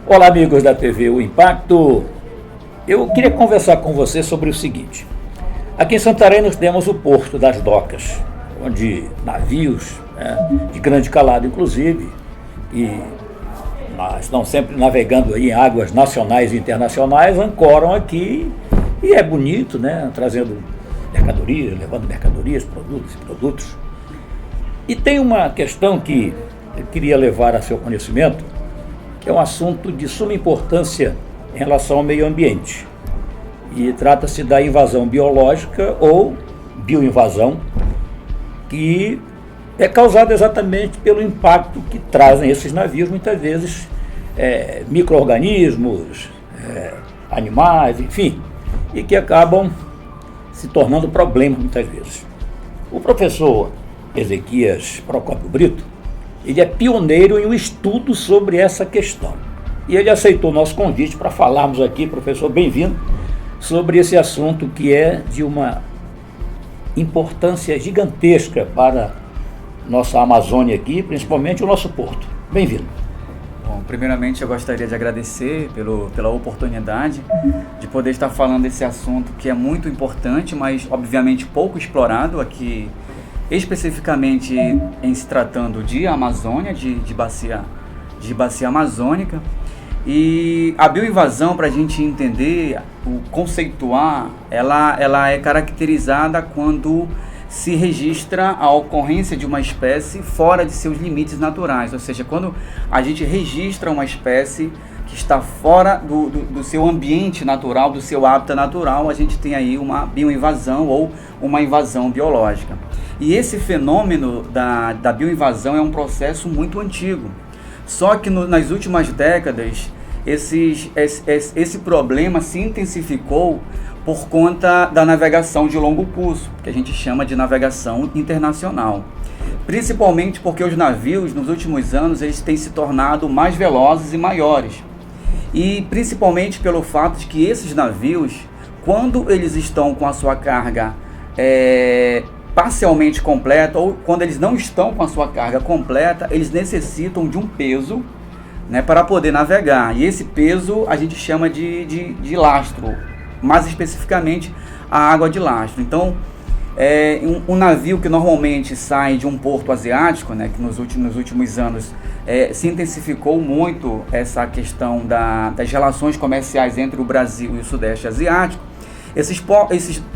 Olá, amigos da TV O Impacto. Eu queria conversar com você sobre o seguinte. Aqui em Santarém nós temos o Porto das Docas, onde navios, de grande calado inclusive, e estão sempre navegando aí em águas nacionais e internacionais, ancoram aqui e é bonito, né? Trazendo mercadorias, levando mercadorias, produtos. E tem uma questão que eu queria levar a seu conhecimento, que é um assunto de suma importância em relação ao meio ambiente. E trata-se da invasão biológica ou bioinvasão, que é causada exatamente pelo impacto que trazem esses navios, muitas vezes micro-organismos, animais, enfim, e que acabam se tornando problemas muitas vezes. O professor Ezequias Procópio Brito, ele é pioneiro em um estudo sobre essa questão. E ele aceitou o nosso convite para falarmos aqui, professor, bem-vindo, sobre esse assunto que é de uma importância gigantesca para nossa Amazônia aqui, principalmente o nosso porto. Bem-vindo. Bom, primeiramente eu gostaria de agradecer pela oportunidade de poder estar falando desse assunto que é muito importante, mas obviamente pouco explorado aqui, especificamente em se tratando de Amazônia, de bacia amazônica. E a bioinvasão, para a gente entender, conceituar, ela é caracterizada quando se registra a ocorrência de uma espécie fora de seus limites naturais, ou seja, quando a gente registra uma espécie que está fora do seu ambiente natural, do seu hábitat natural, a gente tem aí uma bioinvasão ou uma invasão biológica. E esse fenômeno da bioinvasão é um processo muito antigo, só que nas últimas décadas esse problema se intensificou por conta da navegação de longo curso, que a gente chama de navegação internacional. Principalmente porque os navios, nos últimos anos, eles têm se tornado mais velozes e maiores. E principalmente pelo fato de que esses navios, quando eles estão com a sua carga parcialmente completa, ou quando eles não estão com a sua carga completa, eles necessitam de um peso, né, para poder navegar. E esse peso a gente chama de lastro, mais especificamente a água de lastro. Então, um navio que normalmente sai de um porto asiático, né, que nos últimos anos se intensificou muito essa questão das relações comerciais entre o Brasil e o Sudeste Asiático,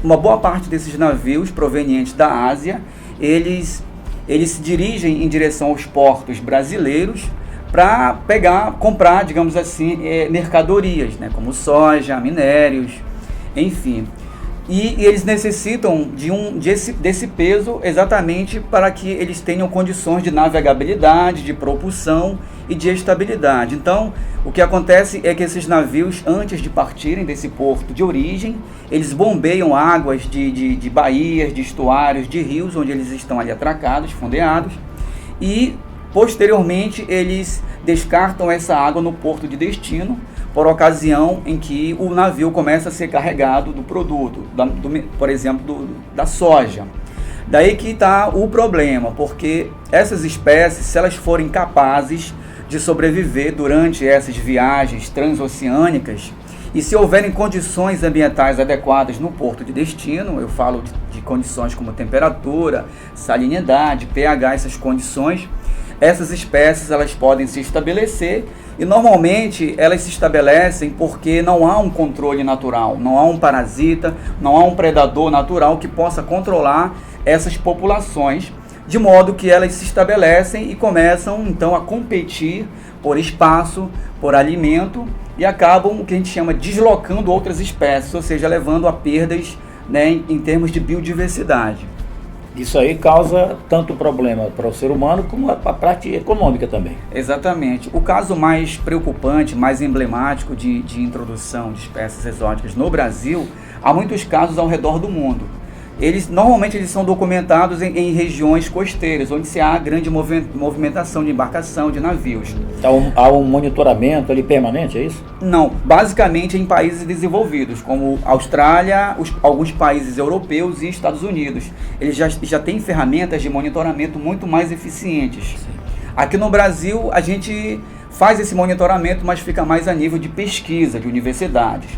uma boa parte desses navios provenientes da Ásia, eles se dirigem em direção aos portos brasileiros para comprar, digamos assim, mercadorias, né, como soja, minérios, enfim. E eles necessitam desse peso exatamente para que eles tenham condições de navegabilidade, de propulsão e de estabilidade. Então, o que acontece é que esses navios, antes de partirem desse porto de origem, eles bombeiam águas de baías, de estuários, de rios, onde eles estão ali atracados, fondeados, e posteriormente eles descartam essa água no porto de destino, por ocasião em que o navio começa a ser carregado do produto, por exemplo, da soja. Daí que está o problema, porque essas espécies, se elas forem capazes de sobreviver durante essas viagens transoceânicas, e se houverem condições ambientais adequadas no porto de destino, eu falo de condições como temperatura, salinidade, pH, essas condições, essas espécies elas podem se estabelecer, e normalmente elas se estabelecem porque não há um controle natural, não há um parasita, não há um predador natural que possa controlar essas populações, de modo que elas se estabelecem e começam então a competir por espaço, por alimento, e acabam o que a gente chama deslocando outras espécies, ou seja, levando a perdas, né, em termos de biodiversidade. Isso aí causa tanto problema para o ser humano como a parte econômica também. Exatamente. O caso mais preocupante, mais emblemático de introdução de espécies exóticas no Brasil, há muitos casos ao redor do mundo. Normalmente eles são documentados em regiões costeiras, onde se há grande movimentação de embarcação, de navios. Então, há um monitoramento ali permanente, é isso? Não, basicamente em países desenvolvidos, como Austrália, alguns países europeus e Estados Unidos. Eles já têm ferramentas de monitoramento muito mais eficientes. Sim. Aqui no Brasil, a gente faz esse monitoramento, mas fica mais a nível de pesquisa, de universidades.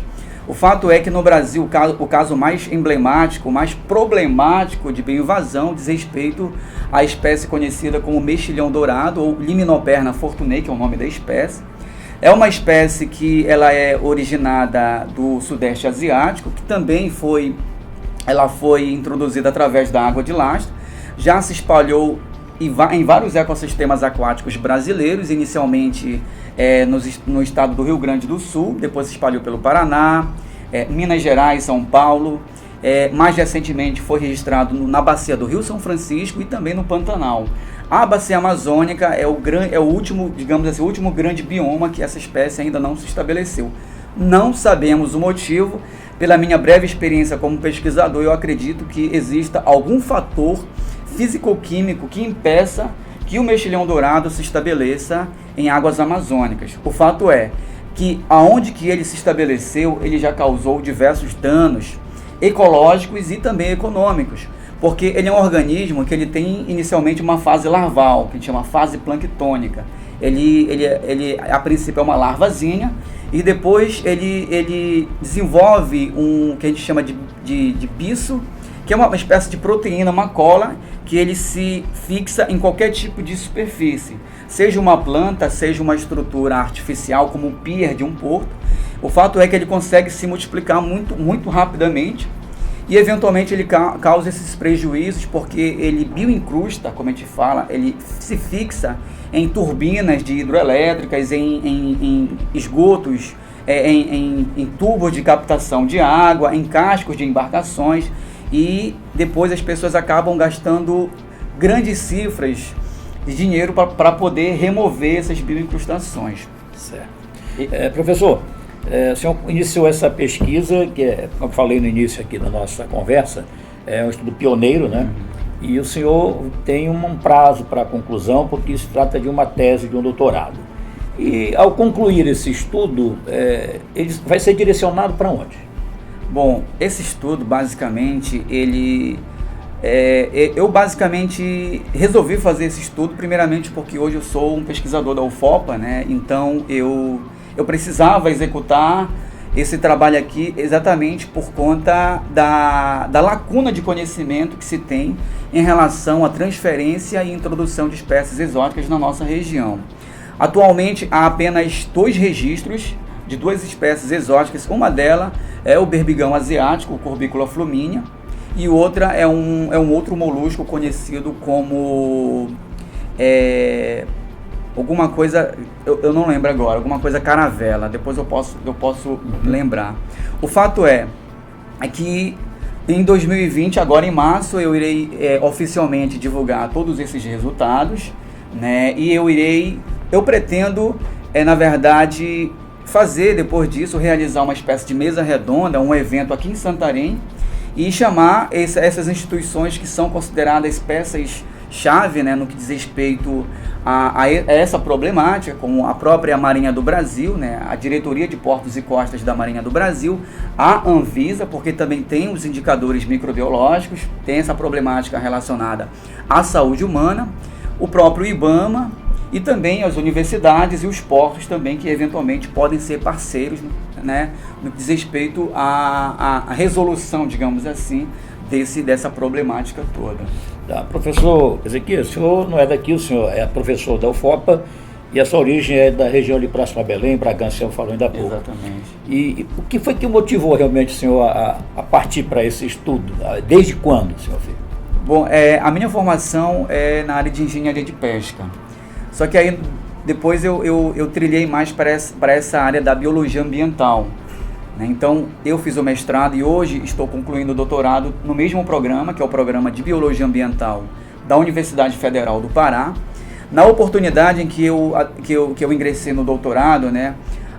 O fato é que no Brasil o caso mais emblemático, mais problemático de bioinvasão diz respeito à espécie conhecida como mexilhão dourado ou Limnoperna fortunei, que é o nome da espécie. É uma espécie que ela é originada do Sudeste Asiático, que também foi introduzida através da água de lastro, já se espalhou em vários ecossistemas aquáticos brasileiros, inicialmente no estado do Rio Grande do Sul, depois se espalhou pelo Paraná, Minas Gerais, São Paulo, mais recentemente foi registrado na bacia do Rio São Francisco e também no Pantanal. A bacia amazônica é o último, digamos assim, o último grande bioma que essa espécie ainda não se estabeleceu. Não sabemos o motivo. Pela minha breve experiência como pesquisador, eu acredito que exista algum fator físico-químico que impeça que o mexilhão dourado se estabeleça em águas amazônicas. O fato é que aonde que ele se estabeleceu, ele já causou diversos danos ecológicos e também econômicos, porque ele é um organismo que ele tem inicialmente uma fase larval, que a gente chama fase planctônica. Ele a princípio é uma larvazinha, e depois ele desenvolve um que a gente chama de bisso, que é uma espécie de proteína, uma cola, que ele se fixa em qualquer tipo de superfície, seja uma planta, seja uma estrutura artificial, como o pier de um porto. O fato é que ele consegue se multiplicar muito, muito rapidamente, e eventualmente ele causa esses prejuízos, porque ele bioincrusta, como a gente fala, ele se fixa em turbinas de hidroelétricas, em esgotos, em tubos de captação de água, em cascos de embarcações, e depois as pessoas acabam gastando grandes cifras de dinheiro para poder remover essas bioincrustações. Certo. Professor, o senhor iniciou essa pesquisa, que como eu falei no início aqui da nossa conversa, é um estudo pioneiro, né? E o senhor tem um prazo para a conclusão, porque se trata de uma tese de um doutorado. E ao concluir esse estudo, ele vai ser direcionado para onde? Bom, esse estudo, basicamente, eu basicamente resolvi fazer esse estudo, primeiramente porque hoje eu sou um pesquisador da UFOPA, né? Então eu precisava executar esse trabalho aqui exatamente por conta da lacuna de conhecimento que se tem em relação à transferência e introdução de espécies exóticas na nossa região. Atualmente há apenas 2 registros de 2 espécies exóticas. Uma delas é o berbigão asiático, o Corbicula flumínea, e outra é um outro molusco conhecido como alguma coisa, eu não lembro agora, alguma coisa caravela, depois eu posso lembrar. O fato é que em 2020, agora em março, eu irei oficialmente divulgar todos esses resultados, né? E eu pretendo, na verdade, fazer depois disso, realizar uma espécie de mesa redonda, um evento aqui em Santarém, e chamar essas instituições que são consideradas peças-chave, né, no que diz respeito a essa problemática, como a própria Marinha do Brasil, né, a Diretoria de Portos e Costas da Marinha do Brasil, a Anvisa, porque também tem os indicadores microbiológicos, tem essa problemática relacionada à saúde humana, o próprio IBAMA, e também as universidades e os portos também, que eventualmente podem ser parceiros, né, no que diz respeito à resolução, digamos assim, dessa problemática toda. Tá, professor Ezequiel, o senhor não é daqui, o senhor é professor da UFOPA, e a sua origem é da região ali próxima a Belém, Bragança, o senhor falou ainda há pouco. Exatamente. E o que foi que motivou realmente o senhor a partir para esse estudo? Desde quando o senhor fez? Bom, a minha formação é na área de engenharia de pesca. Só que aí depois eu trilhei mais para essa área da biologia ambiental, né? Então eu fiz o mestrado e hoje estou concluindo o doutorado no mesmo programa, que é o programa de biologia ambiental da Universidade Federal do Pará. Na oportunidade em que eu ingressei no doutorado, né,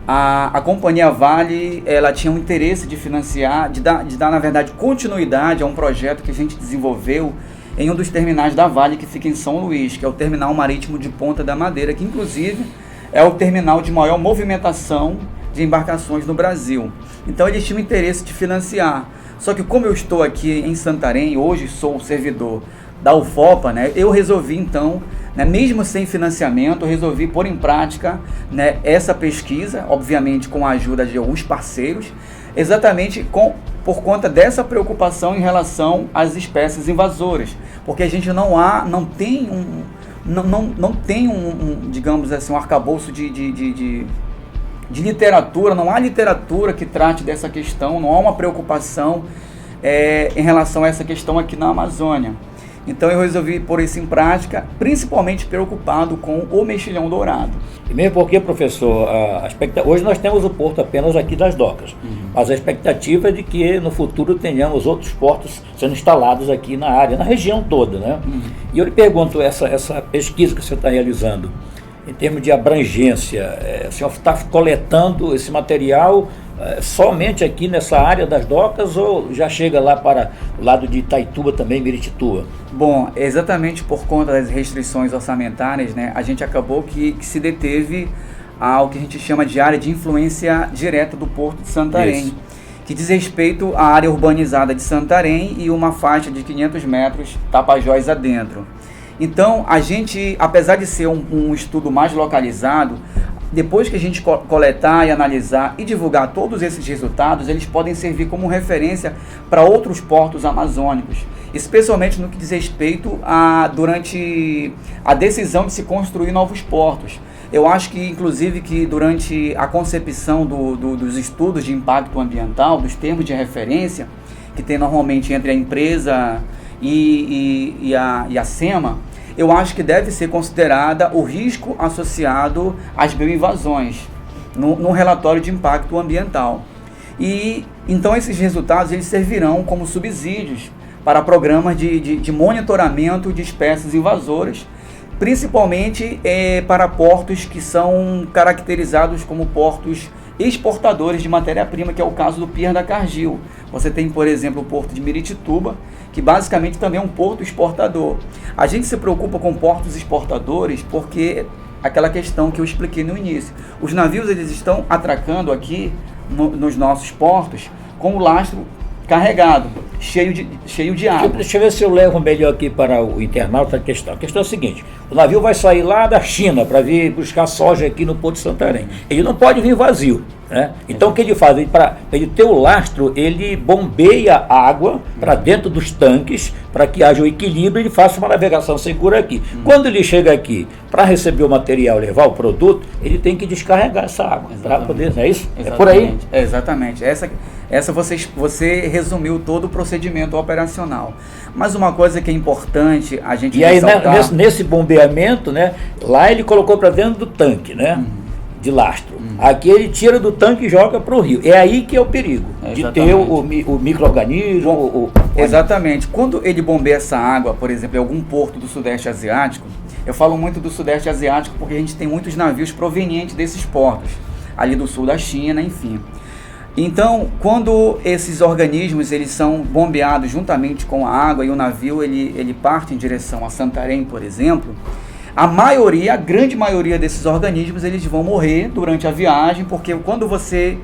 a companhia Vale, ela tinha um interesse de financiar, de dar na verdade continuidade a um projeto que a gente desenvolveu em um dos terminais da Vale, que fica em São Luís, que é o terminal marítimo de Ponta da Madeira, que inclusive é o terminal de maior movimentação de embarcações no Brasil. Então eles tinham interesse de financiar. Só que como eu estou aqui em Santarém, hoje sou servidor da UFOPA, né, eu resolvi então né, mesmo sem financiamento, eu resolvi pôr em prática, né, essa pesquisa, obviamente com a ajuda de alguns parceiros, exatamente por conta dessa preocupação em relação às espécies invasoras, porque a gente não tem digamos assim, um arcabouço de literatura, não há literatura que trate dessa questão, não há uma preocupação em relação a essa questão aqui na Amazônia. Então eu resolvi pôr isso em prática, principalmente preocupado com o mexilhão dourado. E mesmo porque, professor, hoje nós temos o porto apenas aqui das docas, mas a expectativa é de que no futuro tenhamos outros portos sendo instalados aqui na área, na região toda, né? E eu lhe pergunto, essa pesquisa que você está realizando, em termos de abrangência, o senhor está coletando esse material somente aqui nessa área das docas ou já chega lá para o lado de Itaituba também, Miritituba? Bom, exatamente por conta das restrições orçamentárias, né, a gente acabou que se deteve ao que a gente chama de área de influência direta do Porto de Santarém, que diz respeito à área urbanizada de Santarém e uma faixa de 500 metros Tapajós adentro. Então, a gente, apesar de ser um estudo mais localizado, depois que a gente coletar e analisar e divulgar todos esses resultados, eles podem servir como referência para outros portos amazônicos, especialmente no que diz respeito durante a decisão de se construir novos portos. Eu acho que, inclusive, que durante a concepção dos estudos de impacto ambiental, dos termos de referência, que tem normalmente entre a empresa e a SEMA, eu acho que deve ser considerada o risco associado às bioinvasões no relatório de impacto ambiental. E então esses resultados eles servirão como subsídios para programas de monitoramento de espécies invasoras, principalmente para portos que são caracterizados como portos exportadores de matéria-prima, que é o caso do Pier da Cargill. Você tem, por exemplo, o porto de Miritituba, que basicamente também é um porto exportador. A gente se preocupa com portos exportadores porque aquela questão que eu expliquei no início. Os navios eles estão atracando aqui nos nossos portos com o lastro carregado, cheio de água. Deixa eu ver se eu levo melhor aqui para o internauta a questão. A questão é a seguinte: o navio vai sair lá da China para vir buscar soja aqui no Porto de Santarém. Ele não pode vir vazio, né? Então o que ele faz? Para ele ter o lastro, ele bombeia água para dentro dos tanques para que haja o equilíbrio e ele faça uma navegação segura aqui. Quando ele chega aqui para receber o material, levar o produto, ele tem que descarregar essa água para poder, não é isso? Exatamente. É por aí? Exatamente. Essa você resumiu todo o procedimento operacional. Mas uma coisa que é importante a gente ressaltar... E aí nesse bombeamento, né, lá ele colocou para dentro do tanque, né, de lastro. Aqui ele tira do tanque e joga para o rio. É aí que é o perigo, de ter o micro-organismo. Exatamente. Quando ele bombeia essa água, por exemplo, em algum porto do Sudeste Asiático, eu falo muito do Sudeste Asiático porque a gente tem muitos navios provenientes desses portos, ali do sul da China, enfim. Então, quando esses organismos eles são bombeados juntamente com a água e o navio ele parte em direção a Santarém, por exemplo, a grande maioria desses organismos eles vão morrer durante a viagem, porque quando você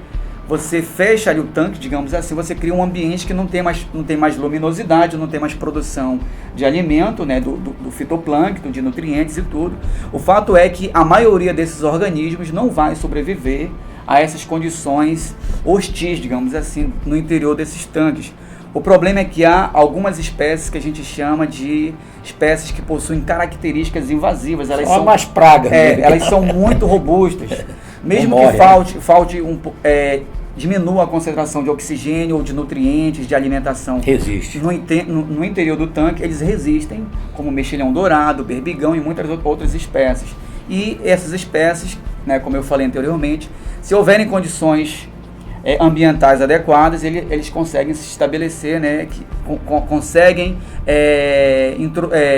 fecha ali o tanque, digamos assim, você cria um ambiente que não tem mais luminosidade, não tem mais produção de alimento, né, do fitoplâncton, de nutrientes e tudo. O fato é que a maioria desses organismos não vai sobreviver a essas condições hostis, digamos assim, no interior desses tanques. O problema é que há algumas espécies que a gente chama de espécies que possuem características invasivas. Elas são umas pragas. Elas são muito robustas. Mesmo que falte diminua a concentração de oxigênio ou de nutrientes, de alimentação. Resiste. No interior do tanque, eles resistem, como mexilhão dourado, berbigão e muitas outras espécies. E essas espécies, né, como eu falei anteriormente, se houverem condições ambientais adequadas, eles conseguem se estabelecer, né, conseguem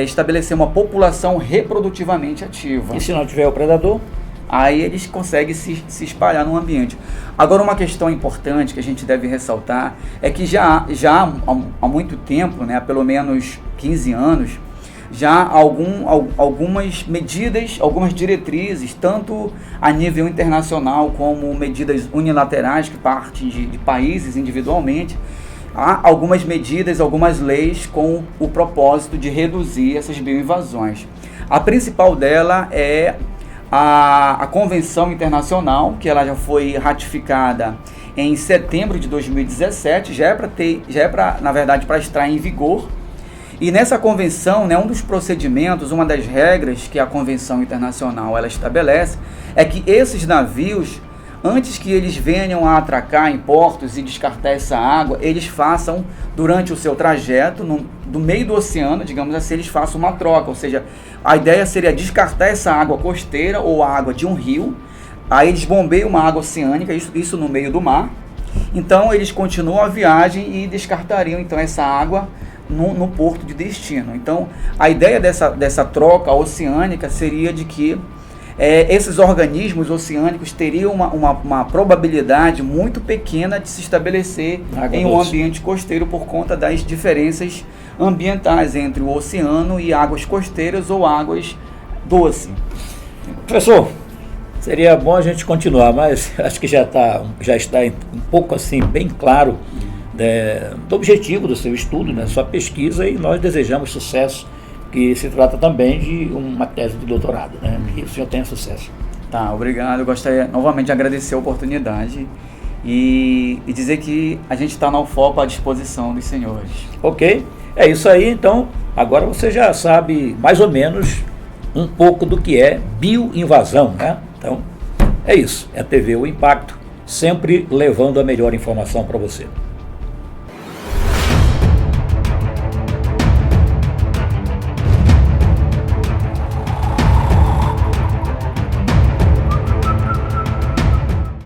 estabelecer uma população reprodutivamente ativa. E se não tiver o predador? Aí eles conseguem se espalhar no ambiente. Agora, uma questão importante que a gente deve ressaltar é que já há muito tempo, né, há pelo menos 15 anos, já algumas medidas, algumas diretrizes, tanto a nível internacional como medidas unilaterais que partem de países individualmente, há algumas medidas, algumas leis com o propósito de reduzir essas bioinvasões. A principal dela é a Convenção Internacional, que ela já foi ratificada em setembro de 2017, já é para, na verdade, para estar em vigor. E nessa convenção, né, um dos procedimentos, uma das regras que a Convenção Internacional ela estabelece, é que esses navios, antes que eles venham a atracar em portos e descartar essa água, eles façam, durante o seu trajeto, do meio do oceano, digamos assim, eles façam uma troca, ou seja, a ideia seria descartar essa água costeira ou a água de um rio, aí eles bombeiam uma água oceânica, isso no meio do mar, então eles continuam a viagem e descartariam então essa água no porto de destino. Então a ideia dessa troca oceânica seria de que esses organismos oceânicos teriam uma probabilidade muito pequena de se estabelecer em um ambiente costeiro por conta das diferenças ambientais entre o oceano e águas costeiras ou águas doces. Professor, seria bom a gente continuar, mas acho que já está um pouco assim bem claro do objetivo do seu estudo, da sua pesquisa, e nós desejamos sucesso, que se trata também de uma tese de doutorado, né? Que o senhor tenha sucesso. Tá, obrigado. Eu gostaria novamente de agradecer a oportunidade e dizer que a gente está na UFOP à disposição dos senhores. Ok, é isso aí. Então, agora você já sabe mais ou menos um pouco do que é bioinvasão, né? Então, é isso. É a TV O Impacto, sempre levando a melhor informação para você.